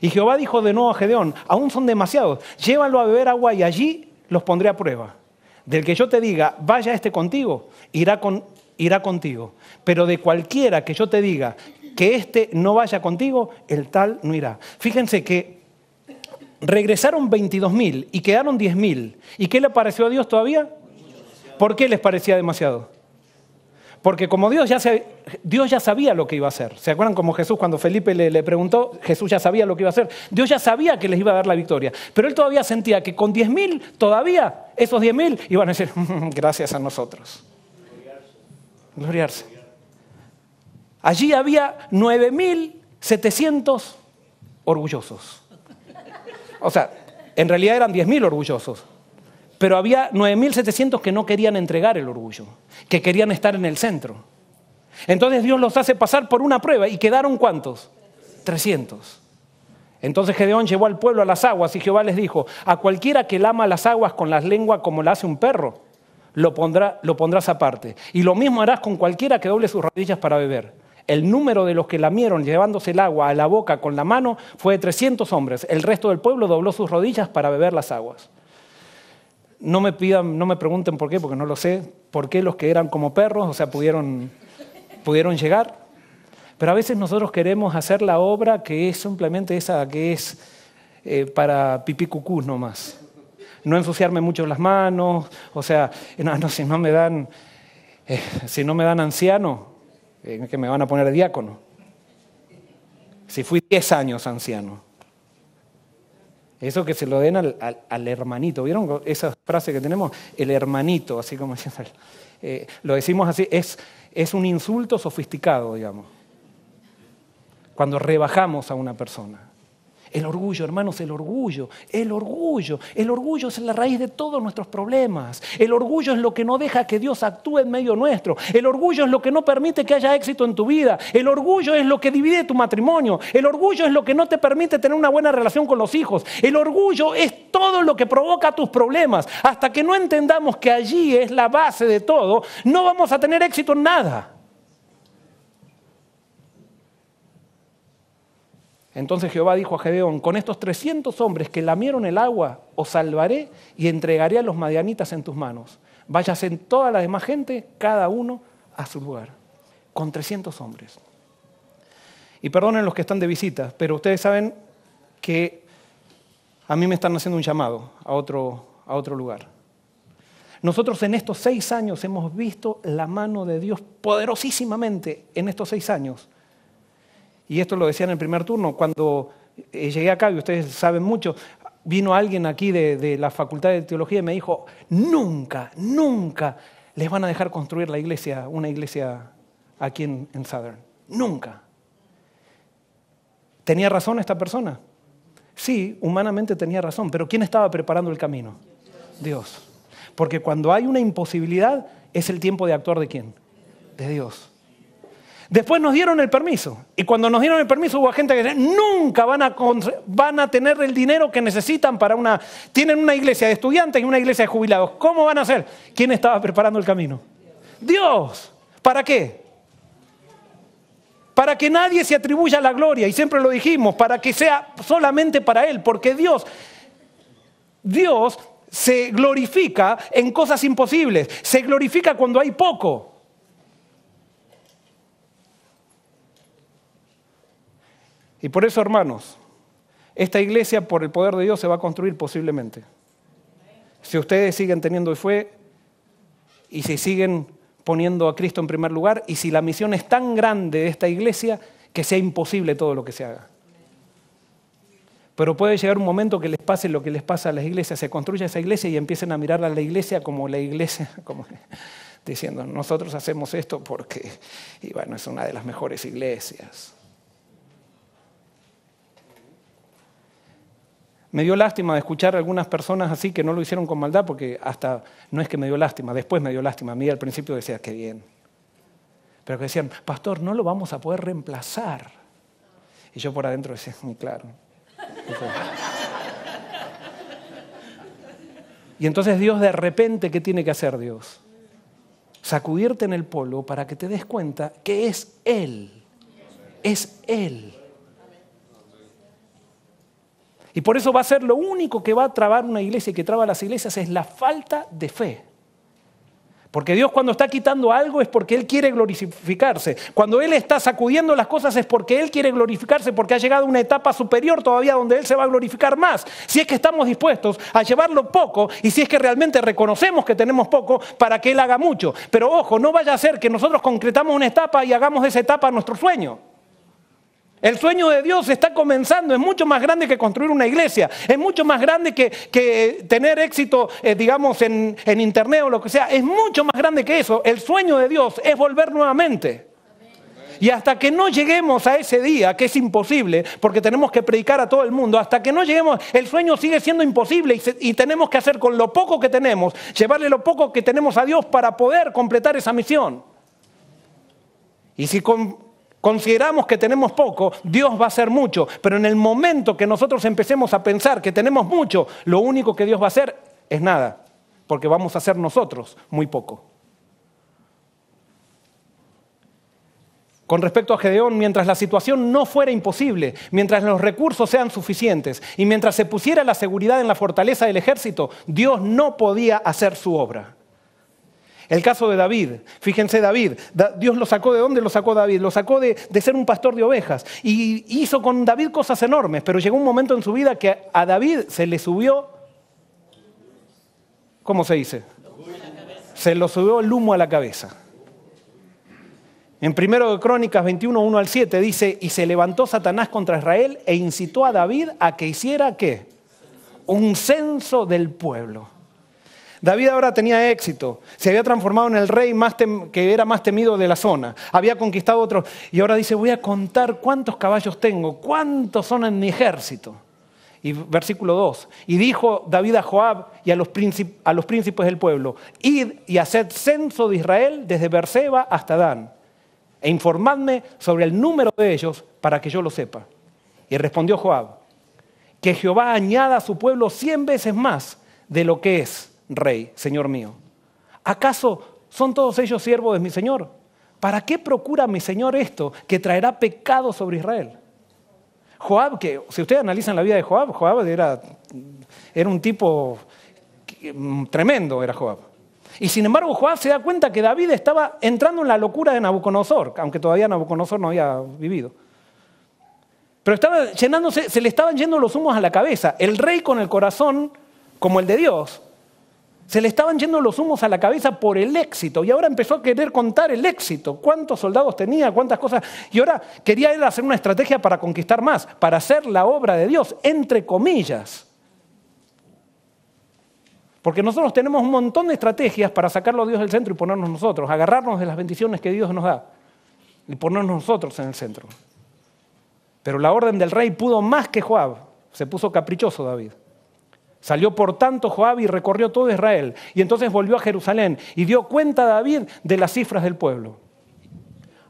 Y Jehová dijo de nuevo a Gedeón, aún son demasiados, llévanlo a beber agua y allí los pondré a prueba. Del que yo te diga, vaya este contigo, irá contigo. Pero de cualquiera que yo te diga que este no vaya contigo, el tal no irá. Fíjense que regresaron 22,000 y quedaron 10,000. ¿Y qué le pareció a Dios todavía? ¿Por qué les parecía demasiado? Porque como Dios ya sabía lo que iba a hacer. ¿Se acuerdan como Jesús cuando Felipe le preguntó? Jesús ya sabía lo que iba a hacer. Dios ya sabía que les iba a dar la victoria. Pero él todavía sentía que con 10,000 todavía esos 10,000 iban a decir, gracias a nosotros. Gloriarse. Allí había 9,700 orgullosos. O sea, en realidad eran 10,000 orgullosos, pero había 9,700 que no querían entregar el orgullo, que querían estar en el centro. Entonces Dios los hace pasar por una prueba y quedaron ¿cuántos? 300. Entonces Gedeón llevó al pueblo a las aguas y Jehová les dijo, a cualquiera que lama las aguas con la lengua como la hace un perro, lo pondrás aparte. Y lo mismo harás con cualquiera que doble sus rodillas para beber. El número de los que lamieron llevándose el agua a la boca con la mano fue de 300 hombres. El resto del pueblo dobló sus rodillas para beber las aguas. No me pregunten por qué, porque no lo sé. ¿Por qué los que eran como perros, o sea, pudieron llegar? Pero a veces nosotros queremos hacer la obra que es simplemente esa que es para pipí cucús nomás. No ensuciarme mucho las manos, o sea, si no me dan anciano, que me van a poner diácono. Si fui 10 años anciano. Eso que se lo den al hermanito. ¿Vieron esa frase que tenemos? El hermanito, así como lo decimos así, es un insulto sofisticado, digamos. Cuando rebajamos a una persona. El orgullo, hermanos, el orgullo. El orgullo es la raíz de todos nuestros problemas. El orgullo es lo que no deja que Dios actúe en medio nuestro. El orgullo es lo que no permite que haya éxito en tu vida. El orgullo es lo que divide tu matrimonio. El orgullo es lo que no te permite tener una buena relación con los hijos. El orgullo es todo lo que provoca tus problemas. Hasta que no entendamos que allí es la base de todo, no vamos a tener éxito en nada. Entonces Jehová dijo a Gedeón: con estos 300 hombres que lamieron el agua, os salvaré y entregaré a los madianitas en tus manos. Váyase en toda la demás gente, cada uno a su lugar. Con 300 hombres. Y perdonen los que están de visita, pero ustedes saben que a mí me están haciendo un llamado a otro lugar. Nosotros en estos 6 años hemos visto la mano de Dios poderosísimamente en estos 6 años. Y esto lo decía en el primer turno, cuando llegué acá, y ustedes saben mucho, vino alguien aquí de la Facultad de Teología y me dijo: nunca les van a dejar construir una iglesia aquí en Southern. Nunca. ¿Tenía razón esta persona? Sí, humanamente tenía razón, pero ¿quién estaba preparando el camino? Dios. Porque cuando hay una imposibilidad, es el tiempo de actuar ¿de quién? De Dios. Después nos dieron el permiso. Y cuando nos dieron el permiso hubo gente que decía: nunca van a tener el dinero que necesitan para tienen una iglesia de estudiantes y una iglesia de jubilados. ¿Cómo van a hacer? ¿Quién estaba preparando el camino? Dios. ¿Para qué? Para que nadie se atribuya la gloria. Y siempre lo dijimos, para que sea solamente para Él. Porque Dios se glorifica en cosas imposibles. Se glorifica cuando hay poco. Y por eso, hermanos, esta iglesia por el poder de Dios se va a construir posiblemente. Si ustedes siguen teniendo fe y si siguen poniendo a Cristo en primer lugar, y si la misión es tan grande de esta iglesia que sea imposible todo lo que se haga. Pero puede llegar un momento que les pase lo que les pasa a las iglesias, se construye esa iglesia y empiecen a mirar a la iglesia, como diciendo: nosotros hacemos esto porque, y bueno, es una de las mejores iglesias. Me dio lástima de escuchar a algunas personas así que no lo hicieron con maldad, porque hasta no es que me dio lástima, después me dio lástima. A mí al principio decía: qué bien. Pero que decían: pastor, no lo vamos a poder reemplazar. Y yo por adentro decía: muy claro. Y entonces Dios de repente, ¿qué tiene que hacer Dios? Sacudirte en el polvo para que te des cuenta que es Él. Es Él. Y por eso va a ser lo único que va a trabar una iglesia y que traba las iglesias, es la falta de fe. Porque Dios, cuando está quitando algo, es porque Él quiere glorificarse. Cuando Él está sacudiendo las cosas es porque Él quiere glorificarse, porque ha llegado a una etapa superior todavía donde Él se va a glorificar más. Si es que estamos dispuestos a llevarlo poco y si es que realmente reconocemos que tenemos poco para que Él haga mucho. Pero ojo, no vaya a ser que nosotros concretamos una etapa y hagamos de esa etapa nuestro sueño. El sueño de Dios está comenzando, es mucho más grande que construir una iglesia, es mucho más grande que tener éxito, digamos, en internet o lo que sea, es mucho más grande que eso. El sueño de Dios es volver nuevamente. Y hasta que no lleguemos a ese día, que es imposible, porque tenemos que predicar a todo el mundo, hasta que no lleguemos, el sueño sigue siendo imposible y tenemos que hacer con lo poco que tenemos, llevarle lo poco que tenemos a Dios para poder completar esa misión. Y si consideramos que tenemos poco, Dios va a hacer mucho, pero en el momento que nosotros empecemos a pensar que tenemos mucho, lo único que Dios va a hacer es nada, porque vamos a hacer nosotros muy poco. Con respecto a Gedeón, mientras la situación no fuera imposible, mientras los recursos sean suficientes y mientras se pusiera la seguridad en la fortaleza del ejército, Dios no podía hacer su obra. El caso de David, fíjense David, Dios lo sacó, ¿de dónde lo sacó David? Lo sacó de ser un pastor de ovejas y hizo con David cosas enormes, pero llegó un momento en su vida que a David se le subió, ¿cómo se dice? Se lo subió el humo a la cabeza. En 1 Crónicas 21, 1 al 7 dice: y se levantó Satanás contra Israel e incitó a David a que hiciera ¿qué? Un censo del pueblo. David ahora tenía éxito, se había transformado en el rey que era más temido de la zona, había conquistado otros y ahora dice: voy a contar cuántos caballos tengo, cuántos son en mi ejército. Y versículo 2. Y dijo David a Joab y a los príncipes del pueblo: id y haced censo de Israel desde Beerseba hasta Dan, e informadme sobre el número de ellos para que yo lo sepa. Y respondió Joab: que Jehová añada a su pueblo 100 veces más de lo que es rey, señor mío. ¿Acaso son todos ellos siervos de mi señor? ¿Para qué procura mi señor esto que traerá pecado sobre Israel? Joab, que si ustedes analizan la vida de Joab era un tipo tremendo, era Joab. Y sin embargo Joab se da cuenta que David estaba entrando en la locura de Nabucodonosor, aunque todavía Nabucodonosor no había vivido. Pero se le estaban yendo los humos a la cabeza. El rey con el corazón como el de Dios, se le estaban yendo los humos a la cabeza por el éxito. Y ahora empezó a querer contar el éxito. ¿Cuántos soldados tenía? ¿Cuántas cosas? Y ahora quería él hacer una estrategia para conquistar más, para hacer la obra de Dios, entre comillas. Porque nosotros tenemos un montón de estrategias para sacarlo a Dios del centro y ponernos nosotros, agarrarnos de las bendiciones que Dios nos da y ponernos nosotros en el centro. Pero la orden del rey pudo más que Joab. Se puso caprichoso David. Salió por tanto Joab y recorrió todo Israel. Y entonces volvió a Jerusalén y dio cuenta a David de las cifras del pueblo.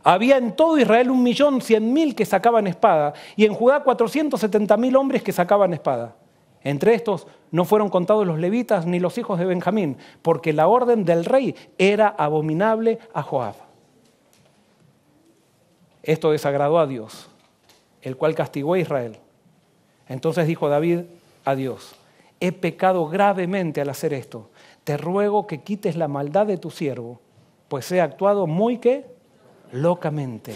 Había en todo Israel 1.100.000 que sacaban espada y en Judá 470.000 hombres que sacaban espada. Entre estos no fueron contados los levitas ni los hijos de Benjamín, porque la orden del rey era abominable a Joab. Esto desagradó a Dios, el cual castigó a Israel. Entonces dijo David a Dios: he pecado gravemente al hacer esto. Te ruego que quites la maldad de tu siervo, pues he actuado muy ¿qué? Locamente.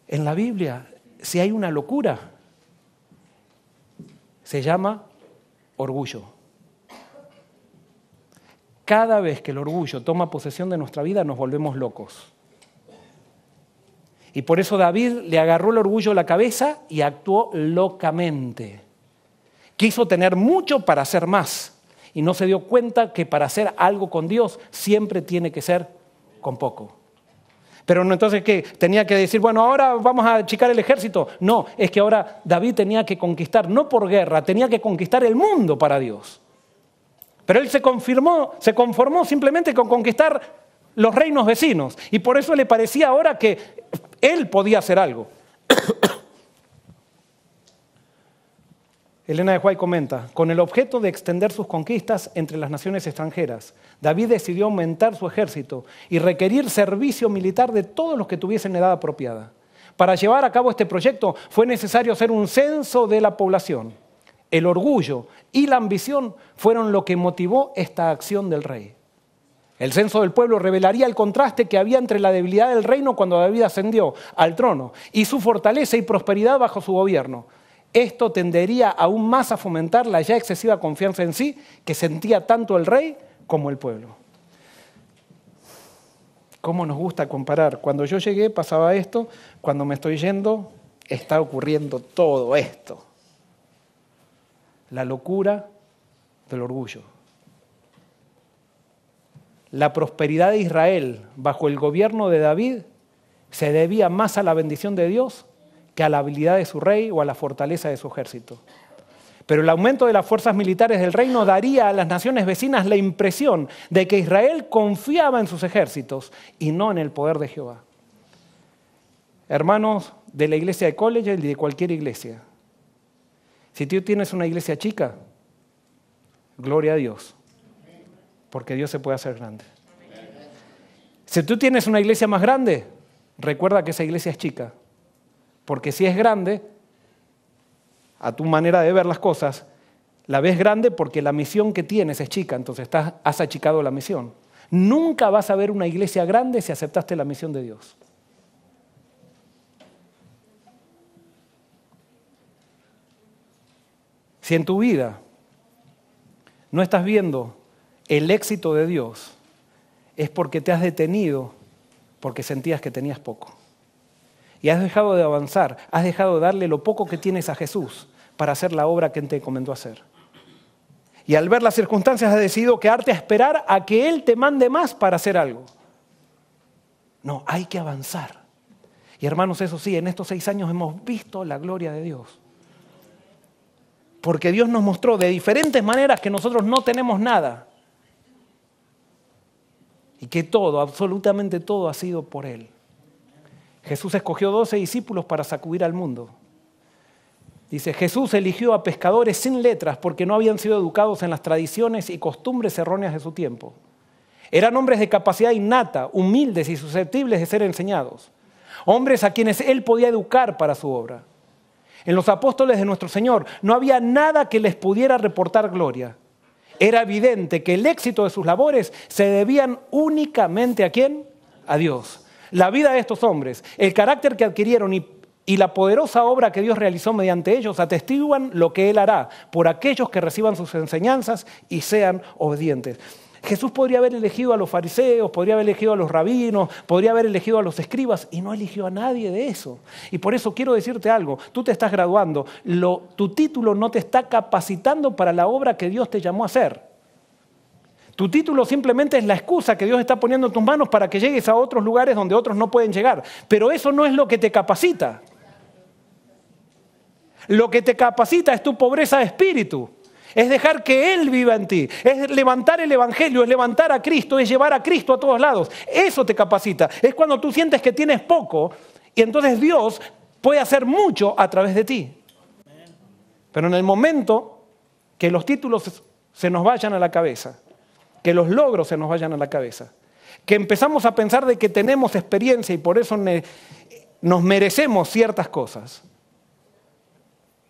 En la Biblia, si hay una locura, se llama orgullo. Cada vez que el orgullo toma posesión de nuestra vida, nos volvemos locos. Y por eso David le agarró el orgullo a la cabeza y actuó locamente. Quiso tener mucho para hacer más y no se dio cuenta que para hacer algo con Dios siempre tiene que ser con poco. Pero no, entonces, ¿qué? Tenía que decir, bueno, ahora vamos a achicar el ejército. No, es que ahora David tenía que conquistar, no por guerra, tenía que conquistar el mundo para Dios. Pero él se conformó simplemente con conquistar los reinos vecinos. Y por eso le parecía ahora que él podía hacer algo. Elena de White comenta: con el objeto de extender sus conquistas entre las naciones extranjeras, David decidió aumentar su ejército y requerir servicio militar de todos los que tuviesen edad apropiada. Para llevar a cabo este proyecto fue necesario hacer un censo de la población. El orgullo y la ambición fueron lo que motivó esta acción del rey. El censo del pueblo revelaría el contraste que había entre la debilidad del reino cuando David ascendió al trono y su fortaleza y prosperidad bajo su gobierno. Esto tendería aún más a fomentar la ya excesiva confianza en sí que sentía tanto el rey como el pueblo. ¿Cómo nos gusta comparar? Cuando yo llegué pasaba esto, cuando me estoy yendo está ocurriendo todo esto. La locura del orgullo. La prosperidad de Israel bajo el gobierno de David se debía más a la bendición de Dios que a la habilidad de su rey o a la fortaleza de su ejército. Pero el aumento de las fuerzas militares del reino daría a las naciones vecinas la impresión de que Israel confiaba en sus ejércitos y no en el poder de Jehová. Hermanos de la iglesia de College y de cualquier iglesia, si tú tienes una iglesia chica, gloria a Dios, porque Dios se puede hacer grande. Si tú tienes una iglesia más grande, recuerda que esa iglesia es chica. Porque si es grande, a tu manera de ver las cosas, la ves grande porque la misión que tienes es chica, entonces has achicado la misión. Nunca vas a ver una iglesia grande si aceptaste la misión de Dios. Si en tu vida no estás viendo el éxito de Dios, es porque te has detenido, porque sentías que tenías poco. Y has dejado de avanzar, has dejado de darle lo poco que tienes a Jesús para hacer la obra que Él te encomendó hacer. Y al ver las circunstancias has decidido quedarte a esperar a que Él te mande más para hacer algo. No, hay que avanzar. Y hermanos, eso sí, en estos 6 años hemos visto la gloria de Dios. Porque Dios nos mostró de diferentes maneras que nosotros no tenemos nada. Y que todo, absolutamente todo ha sido por Él. Jesús escogió 12 discípulos para sacudir al mundo. Dice, Jesús eligió a pescadores sin letras porque no habían sido educados en las tradiciones y costumbres erróneas de su tiempo. Eran hombres de capacidad innata, humildes y susceptibles de ser enseñados. Hombres a quienes Él podía educar para su obra. En los apóstoles de nuestro Señor no había nada que les pudiera reportar gloria. Era evidente que el éxito de sus labores se debían únicamente ¿a quién? A Dios. La vida de estos hombres, el carácter que adquirieron y la poderosa obra que Dios realizó mediante ellos atestiguan lo que Él hará por aquellos que reciban sus enseñanzas y sean obedientes. Jesús podría haber elegido a los fariseos, podría haber elegido a los rabinos, podría haber elegido a los escribas y no eligió a nadie de eso. Y por eso quiero decirte algo, tú te estás graduando, tu título no te está capacitando para la obra que Dios te llamó a hacer. Tu título simplemente es la excusa que Dios está poniendo en tus manos para que llegues a otros lugares donde otros no pueden llegar. Pero eso no es lo que te capacita. Lo que te capacita es tu pobreza de espíritu. Es dejar que Él viva en ti. Es levantar el Evangelio, es levantar a Cristo, es llevar a Cristo a todos lados. Eso te capacita. Es cuando tú sientes que tienes poco y entonces Dios puede hacer mucho a través de ti. Pero en el momento que los títulos se nos vayan a la cabeza, que los logros se nos vayan a la cabeza, que empezamos a pensar de que tenemos experiencia y por eso nos merecemos ciertas cosas.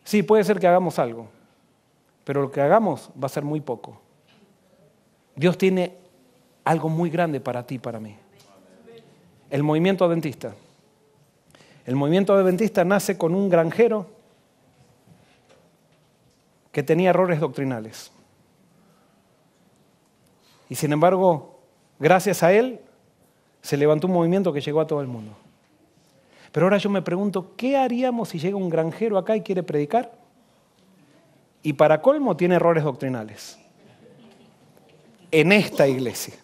Sí, puede ser que hagamos algo, pero lo que hagamos va a ser muy poco. Dios tiene algo muy grande para ti y para mí. El movimiento adventista. El movimiento adventista nace con un granjero que tenía errores doctrinales. Y sin embargo, gracias a él, se levantó un movimiento que llegó a todo el mundo. Pero ahora yo me pregunto, ¿qué haríamos si llega un granjero acá y quiere predicar? Y para colmo tiene errores doctrinales. En esta iglesia.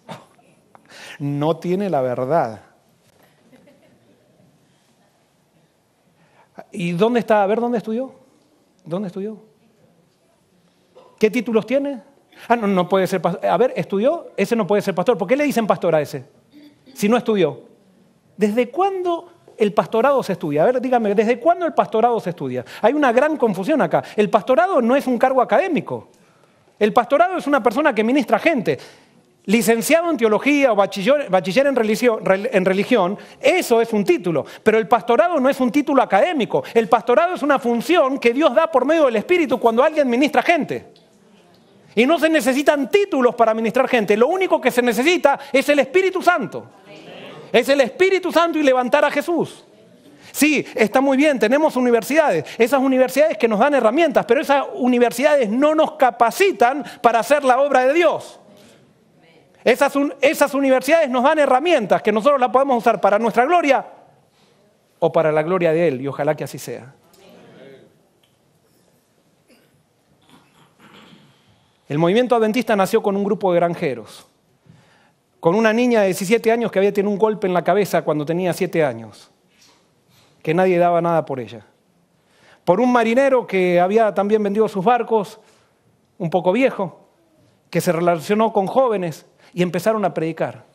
No tiene la verdad. ¿Y dónde está? A ver, ¿dónde estudió? ¿Dónde estudió? ¿Qué títulos tiene? Ah, no puede ser pastor. A ver, ¿estudió? Ese no puede ser pastor. ¿Por qué le dicen pastor a ese? Si no estudió. ¿Desde cuándo el pastorado se estudia? A ver, dígame, ¿desde cuándo el pastorado se estudia? Hay una gran confusión acá. El pastorado no es un cargo académico. El pastorado es una persona que ministra gente. Licenciado en teología o bachiller en religión, eso es un título. Pero el pastorado no es un título académico. El pastorado es una función que Dios da por medio del Espíritu cuando alguien ministra gente. Y no se necesitan títulos para ministrar gente. Lo único que se necesita es el Espíritu Santo. Es el Espíritu Santo y levantar a Jesús. Sí, está muy bien, tenemos universidades. Esas universidades que nos dan herramientas, pero esas universidades no nos capacitan para hacer la obra de Dios. Esas universidades nos dan herramientas que nosotros las podemos usar para nuestra gloria o para la gloria de Él. Y ojalá que así sea. El movimiento adventista nació con un grupo de granjeros, con una niña de 17 años que había tenido un golpe en la cabeza cuando tenía 7 años, que nadie daba nada por ella. Por un marinero que había también vendido sus barcos, un poco viejo, que se relacionó con jóvenes y empezaron a predicar.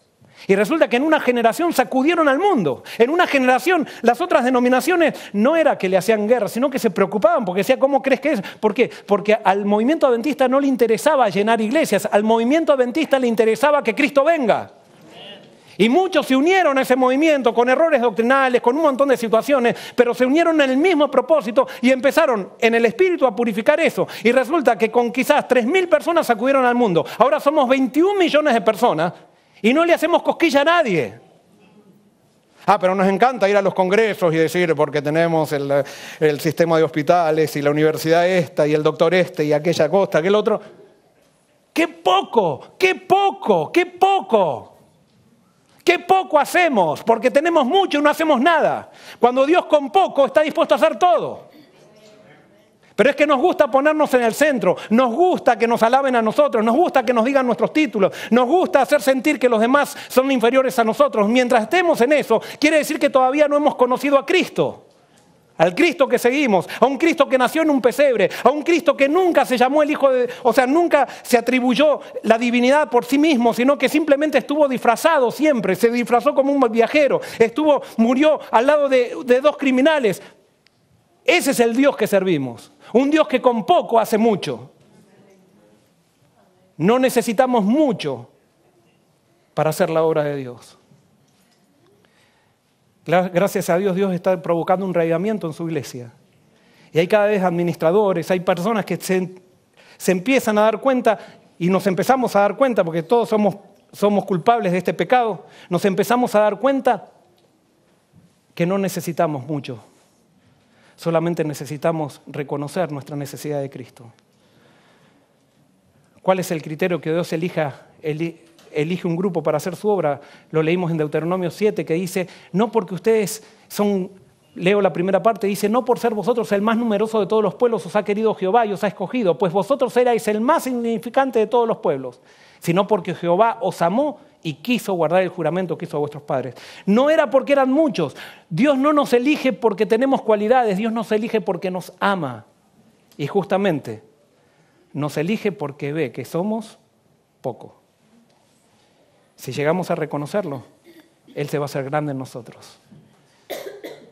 Y resulta que en una generación sacudieron al mundo. En una generación las otras denominaciones no era que le hacían guerra, sino que se preocupaban porque decían, ¿cómo crees que es? ¿Por qué? Porque al movimiento adventista no le interesaba llenar iglesias, al movimiento adventista le interesaba que Cristo venga. Y muchos se unieron a ese movimiento con errores doctrinales, con un montón de situaciones, pero se unieron en el mismo propósito y empezaron en el espíritu a purificar eso. Y resulta que con quizás 3.000 personas sacudieron al mundo. Ahora somos 21 millones de personas y no le hacemos cosquilla a nadie. Ah, pero nos encanta ir a los congresos y decir, porque tenemos el sistema de hospitales y la universidad esta y el doctor este y aquella cosa, aquel otro. ¡Qué poco! ¡Qué poco! ¡Qué poco! ¡Qué poco hacemos! Porque tenemos mucho y no hacemos nada. Cuando Dios con poco está dispuesto a hacer todo. Pero es que nos gusta ponernos en el centro, nos gusta que nos alaben a nosotros, nos gusta que nos digan nuestros títulos, nos gusta hacer sentir que los demás son inferiores a nosotros. Mientras estemos en eso, quiere decir que todavía no hemos conocido a Cristo. Al Cristo que seguimos, a un Cristo que nació en un pesebre, a un Cristo que nunca se llamó el Hijo de... O sea, nunca se atribuyó la divinidad por sí mismo, sino que simplemente estuvo disfrazado siempre, se disfrazó como un viajero, murió al lado de dos criminales. Ese es el Dios que servimos, un Dios que con poco hace mucho. No necesitamos mucho para hacer la obra de Dios. Gracias a Dios, Dios está provocando un reavivamiento en su iglesia. Y hay cada vez administradores, hay personas que se empiezan a dar cuenta, y nos empezamos a dar cuenta, porque todos somos culpables de este pecado, nos empezamos a dar cuenta que no necesitamos mucho. Solamente necesitamos reconocer nuestra necesidad de Cristo. ¿Cuál es el criterio que Dios elige un grupo para hacer su obra? Lo leímos en Deuteronomio 7, que dice, no porque ustedes son, leo la primera parte, dice, no por ser vosotros el más numeroso de todos los pueblos os ha querido Jehová y os ha escogido, pues vosotros erais el más insignificante de todos los pueblos, sino porque Jehová os amó y quiso guardar el juramento que hizo a vuestros padres. No era porque eran muchos. Dios no nos elige porque tenemos cualidades, Dios nos elige porque nos ama. Y justamente nos elige porque ve que somos poco. Si llegamos a reconocerlo, Él se va a hacer grande en nosotros.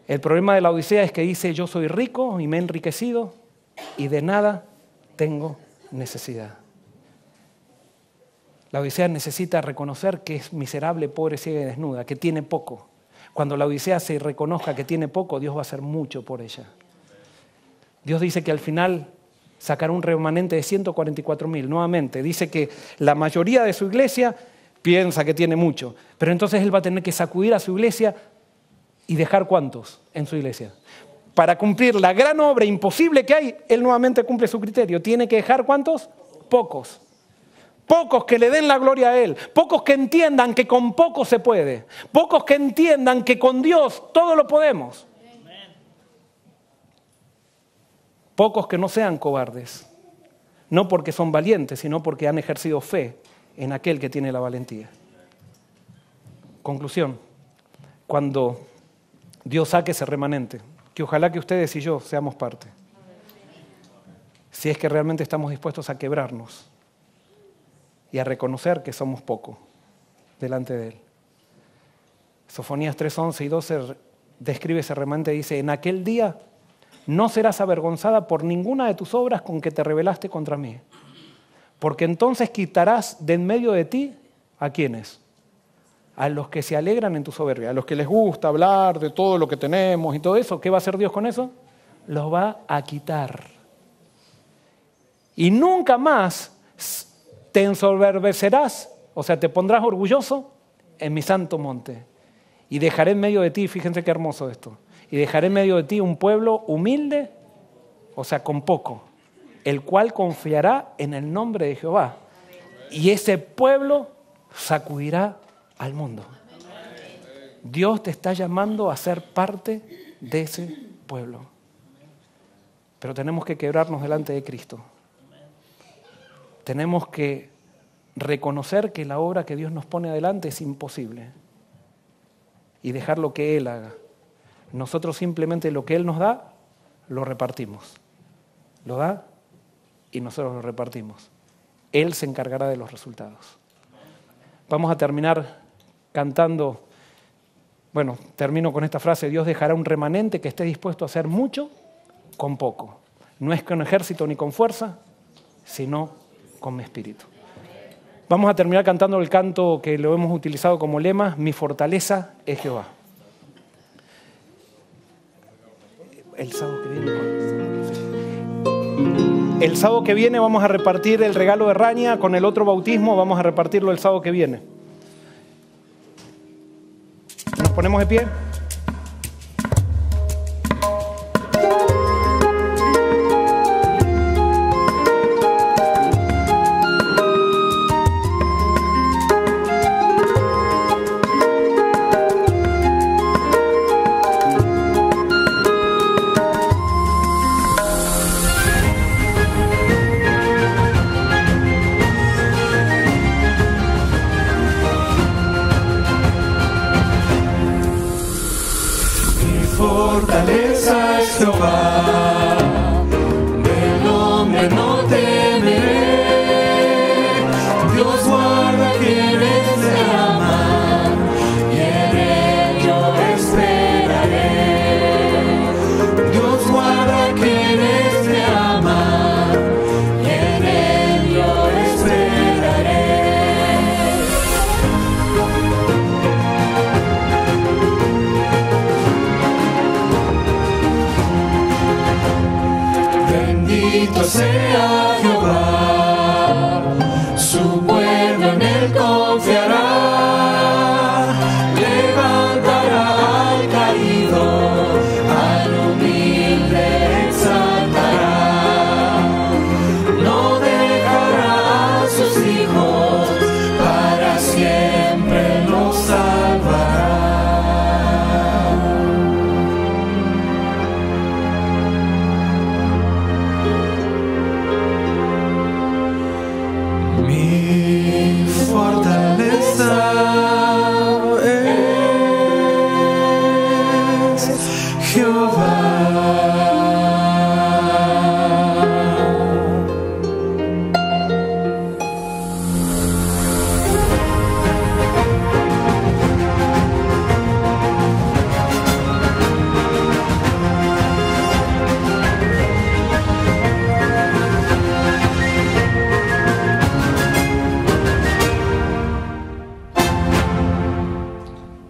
El problema de la Odisea es que dice, yo soy rico y me he enriquecido y de nada tengo necesidad. La Odisea necesita reconocer que es miserable, pobre, ciega y desnuda, que tiene poco. Cuando la Odisea se reconozca que tiene poco, Dios va a hacer mucho por ella. Dios dice que al final sacará un remanente de 144.000. Nuevamente, dice que la mayoría de su iglesia piensa que tiene mucho, pero entonces Él va a tener que sacudir a su iglesia y dejar ¿cuántos en su iglesia? Para cumplir la gran obra imposible que hay, Él nuevamente cumple su criterio. Tiene que dejar ¿cuántos? Pocos. Pocos que le den la gloria a Él, pocos que entiendan que con poco se puede, pocos que entiendan que con Dios todo lo podemos. Pocos que no sean cobardes, no porque son valientes, sino porque han ejercido fe en aquel que tiene la valentía. Conclusión, cuando Dios saque ese remanente, que ojalá que ustedes y yo seamos parte, si es que realmente estamos dispuestos a quebrarnos y a reconocer que somos poco delante de Él. Sofonías 3:11 y 12 describe ese remanente y dice, en aquel día no serás avergonzada por ninguna de tus obras con que te rebelaste contra mí, porque entonces quitarás de en medio de ti, ¿a quiénes? A los que se alegran en tu soberbia, a los que les gusta hablar de todo lo que tenemos y todo eso. ¿Qué va a hacer Dios con eso? Los va a quitar. Y nunca más te ensoberbecerás, o sea, te pondrás orgulloso en mi santo monte. Y dejaré en medio de ti, fíjense qué hermoso esto, y dejaré en medio de ti un pueblo humilde, o sea, con poco, el cual confiará en el nombre de Jehová. Y ese pueblo sacudirá al mundo. Dios te está llamando a ser parte de ese pueblo. Pero tenemos que quebrarnos delante de Cristo. Tenemos que reconocer que la obra que Dios nos pone adelante es imposible y dejar lo que Él haga. Nosotros simplemente lo que Él nos da, lo repartimos. Lo da y nosotros lo repartimos. Él se encargará de los resultados. Vamos a terminar cantando, bueno, termino con esta frase, Dios dejará un remanente que esté dispuesto a hacer mucho con poco. No es con ejército ni con fuerza, sino con mi espíritu. Vamos a terminar cantando el canto que lo hemos utilizado como lema, mi fortaleza es Jehová. El sábado que viene vamos a repartir el regalo de Raña con el otro bautismo, vamos a repartirlo el sábado que viene. Nos ponemos de pie. fuerza es Jehová, del hombre no temeré. Dios guarda a quienes le aman, y en él yo esperaré. Dios guarda a quienes le aman, y en él yo esperaré. Bendito sea Jehová, su pueblo en él confiará. Levantará al caído, al humilde exaltará. No dejará a sus hijos, para siempre los salvará. Mi fortaleza es Jehová.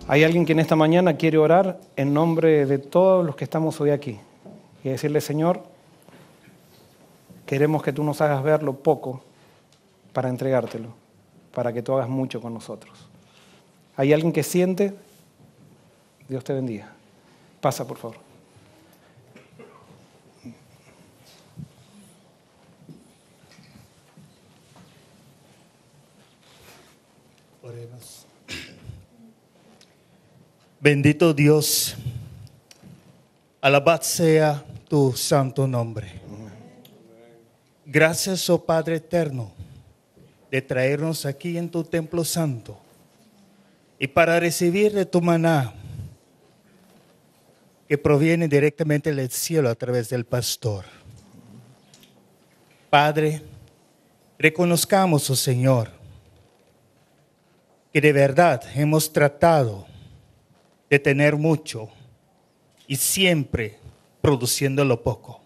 Hay alguien que en esta mañana quiere orar en nombre de todos los que estamos hoy aquí y decirle: Señor, queremos que tú nos hagas ver lo poco para entregártelo, para que tú hagas mucho con nosotros. ¿Hay alguien que siente? Dios te bendiga. Pasa, por favor. Oremos. Bendito Dios, alabado sea tu santo nombre. Gracias, oh Padre eterno, de traernos aquí en tu templo santo y para recibir de tu maná que proviene directamente del cielo a través del pastor. Padre, reconozcamos, oh Señor, que de verdad hemos tratado de tener mucho y siempre produciendo lo poco.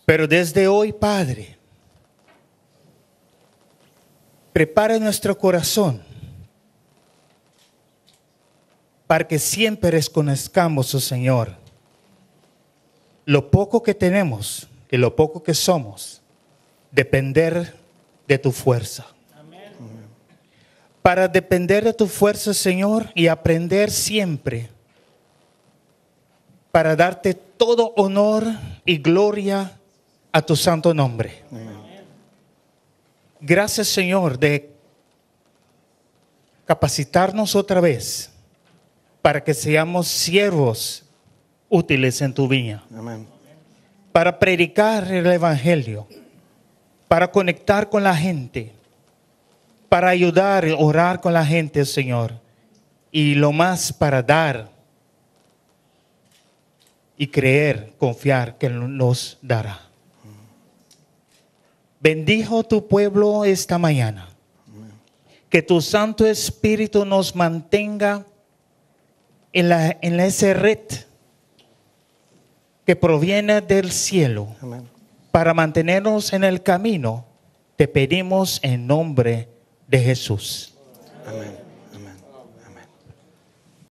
Pero desde hoy, Padre, prepara nuestro corazón para que siempre reconozcamos, oh Señor, lo poco que tenemos y lo poco que somos, depender de tu fuerza. Para depender de tu fuerza, Señor, y aprender siempre para darte todo honor y gloria a tu santo nombre. Gracias, Señor, de capacitarnos otra vez para que seamos siervos útiles en tu viña. Amén. Para predicar el evangelio, para conectar con la gente, para ayudar y orar con la gente, Señor. Y lo más, para dar y creer, confiar que nos dará. Bendijo tu pueblo esta mañana. Que tu Santo Espíritu nos mantenga en esa red que proviene del cielo. Amén. Para mantenernos en el camino, te pedimos en nombre de Jesús. Amén.